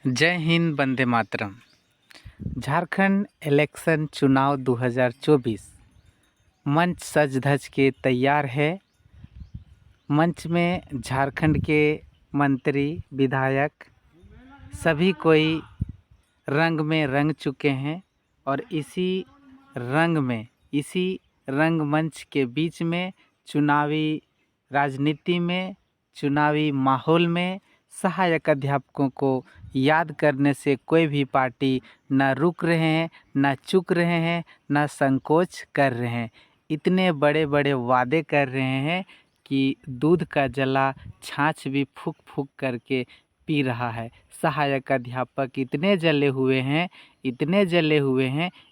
जय हिंद, वंदे मातरम। झारखंड इलेक्शन चुनाव 2024 मंच सज धज के तैयार है। मंच में झारखंड के मंत्री, विधायक सभी कोई रंग में रंग चुके हैं और इसी रंगमंच के बीच में चुनावी राजनीति में, चुनावी माहौल में सहायक अध्यापकों को याद करने से कोई भी पार्टी न रुक रहे हैं, न चूक रहे हैं, न संकोच कर रहे हैं। इतने बड़े बड़े वादे कर रहे हैं कि दूध का जला छाछ भी फूंक फूंक करके पी रहा है। सहायक अध्यापक इतने जले हुए हैं,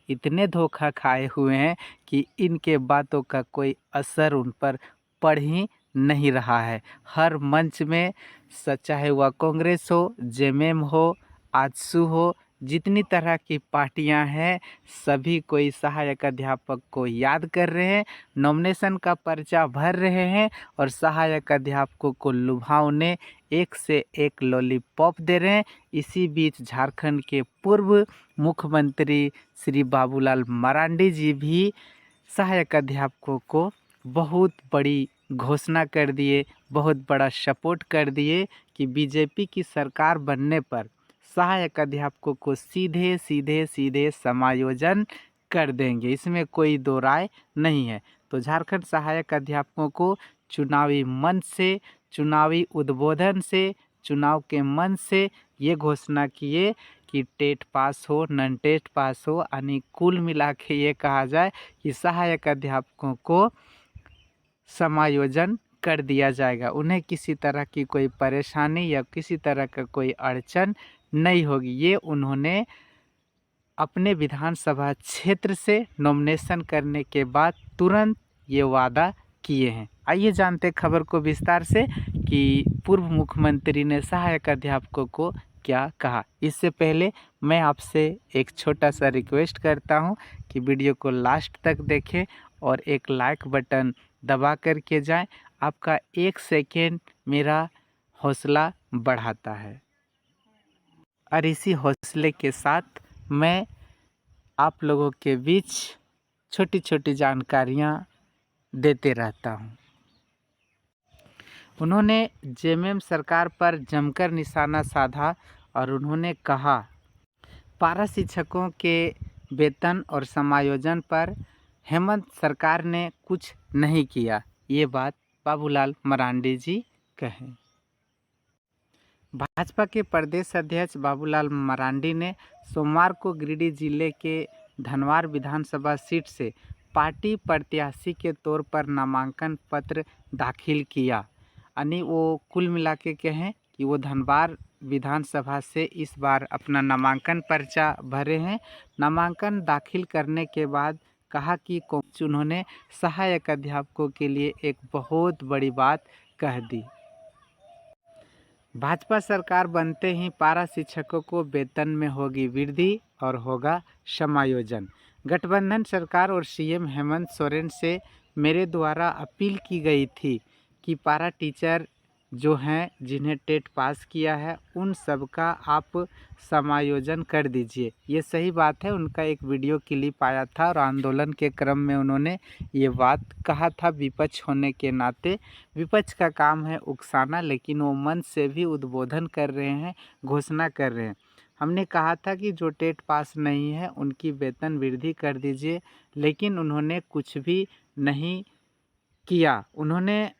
इतने धोखा खाए हुए हैं कि इनके बातों का कोई असर उन पर पड़ ही नहीं रहा है। हर मंच में चाहे वह कांग्रेस हो, जेएमएम हो, आजसू हो, जितनी तरह की पार्टियां हैं सभी कोई सहायक अध्यापक को याद कर रहे हैं, नॉमिनेशन का पर्चा भर रहे हैं और सहायक अध्यापकों को लुभावने एक से एक लॉलीपॉप दे रहे हैं। इसी बीच झारखंड के पूर्व मुख्यमंत्री श्री बाबूलाल मरांडी जी भी सहायक अध्यापकों को बहुत बड़ी घोषणा कर दिए, बहुत बड़ा सपोर्ट कर दिए कि बीजेपी की सरकार बनने पर सहायक अध्यापकों को सीधे समायोजन कर देंगे। इसमें कोई दो राय नहीं है। तो झारखंड सहायक अध्यापकों को चुनावी मंच से, चुनावी उद्बोधन से, चुनाव के मंच से ये घोषणा किए कि टेट पास हो, नॉन टेट पास हो, यानी कुल मिला के ये कहा जाए कि सहायक अध्यापकों को समायोजन कर दिया जाएगा। उन्हें किसी तरह की कोई परेशानी या किसी तरह का कोई अड़चन नहीं होगी। ये उन्होंने अपने विधानसभा क्षेत्र से नॉमिनेशन करने के बाद तुरंत ये वादा किए हैं। आइए जानते खबर को विस्तार से कि पूर्व मुख्यमंत्री ने सहायक अध्यापकों को क्या कहा। इससे पहले मैं आपसे एक छोटा सा रिक्वेस्ट करता हूं कि वीडियो को लास्ट तक देखें और एक लाइक बटन दबा करके जाएं। आपका एक सेकेंड मेरा हौसला बढ़ाता है और इसी हौसले के साथ मैं आप लोगों के बीच छोटी छोटी जानकारियां देते रहता हूं। उन्होंने जेएमएम सरकार पर जमकर निशाना साधा और उन्होंने कहा पारा शिक्षकों के वेतन और समायोजन पर हेमंत सरकार ने कुछ नहीं किया। ये बात बाबूलाल मरांडी जी कहें। भाजपा के प्रदेश अध्यक्ष बाबूलाल मरांडी ने सोमवार को गिरिडीह जिले के धनवार विधानसभा सीट से पार्टी प्रत्याशी के तौर पर नामांकन पत्र दाखिल किया। यानी वो कुल मिला के कहें कि वो धनवार विधानसभा से इस बार अपना नामांकन पर्चा भरे हैं। नामांकन दाखिल करने के बाद कहा कि उन्होंने सहायक अध्यापकों के लिए एक बहुत बड़ी बात कह दी। भाजपा सरकार बनते ही पारा शिक्षकों को वेतन में होगी वृद्धि और होगा समायोजन। गठबंधन सरकार और सीएम हेमंत सोरेन से मेरे द्वारा अपील की गई थी कि पारा टीचर जो हैं जिन्हें टेट पास किया है उन सब का आप समायोजन कर दीजिए। ये सही बात है। उनका एक वीडियो क्लिप आया था और आंदोलन के क्रम में उन्होंने ये बात कहा था। विपक्ष होने के नाते विपक्ष का काम है उकसाना, लेकिन वो मंच से भी उद्बोधन कर रहे हैं, घोषणा कर रहे हैं। हमने कहा था कि जो टेट पास नहीं है उनकी वेतन वृद्धि कर दीजिए, लेकिन उन्होंने कुछ भी नहीं किया। उन्होंने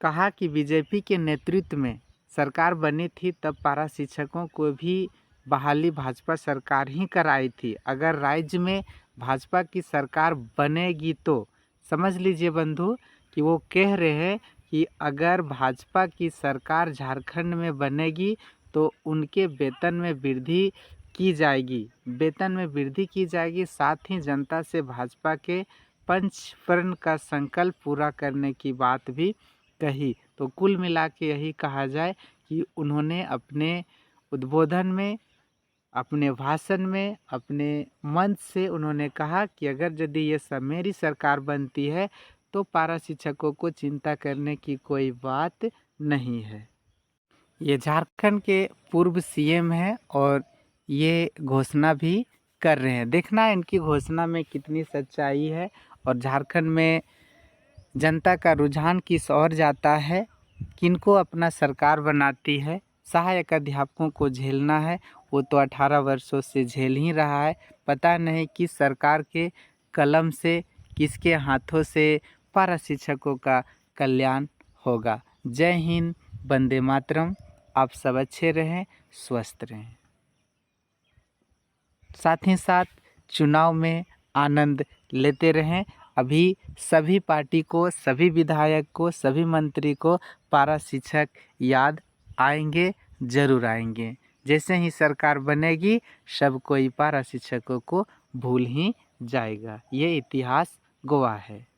कहा कि बीजेपी के नेतृत्व में सरकार बनी थी तब पारा शिक्षकों को भी बहाली भाजपा सरकार ही कराई थी। अगर राज्य में भाजपा की सरकार बनेगी तो समझ लीजिए बंधु कि वो कह रहे हैं कि अगर भाजपा की सरकार झारखंड में बनेगी तो उनके वेतन में वृद्धि की जाएगी, साथ ही जनता से भाजपा के पंचवर्ण का संकल्प पूरा करने की बात भी कही। तो कुल मिला के यही कहा जाए कि उन्होंने अपने उद्बोधन में, अपने भाषण में, अपने मंच से उन्होंने कहा कि अगर यदि ये सब मेरी सरकार बनती है तो पारा शिक्षकों को चिंता करने की कोई बात नहीं है। ये झारखंड के पूर्व सीएम हैं और ये घोषणा भी कर रहे हैं। देखना है इनकी घोषणा में कितनी सच्चाई है और झारखंड में जनता का रुझान किस ओर जाता है, किनको अपना सरकार बनाती है। सहायक अध्यापकों को झेलना है, वो तो 18 वर्षों से झेल ही रहा है। पता नहीं किस सरकार के कलम से, किसके हाथों से पारा शिक्षकों का कल्याण होगा। जय हिंद, वंदे मातरम। आप सब अच्छे रहें, स्वस्थ रहें। साथ ही साथ चुनाव में आनंद लेते रहें। अभी सभी पार्टी को, सभी विधायक को, सभी मंत्री को पारा शिक्षक याद आएंगे, ज़रूर आएंगे। जैसे ही सरकार बनेगी सब कोई पारा शिक्षकों को भूल ही जाएगा। ये इतिहास गवाह है।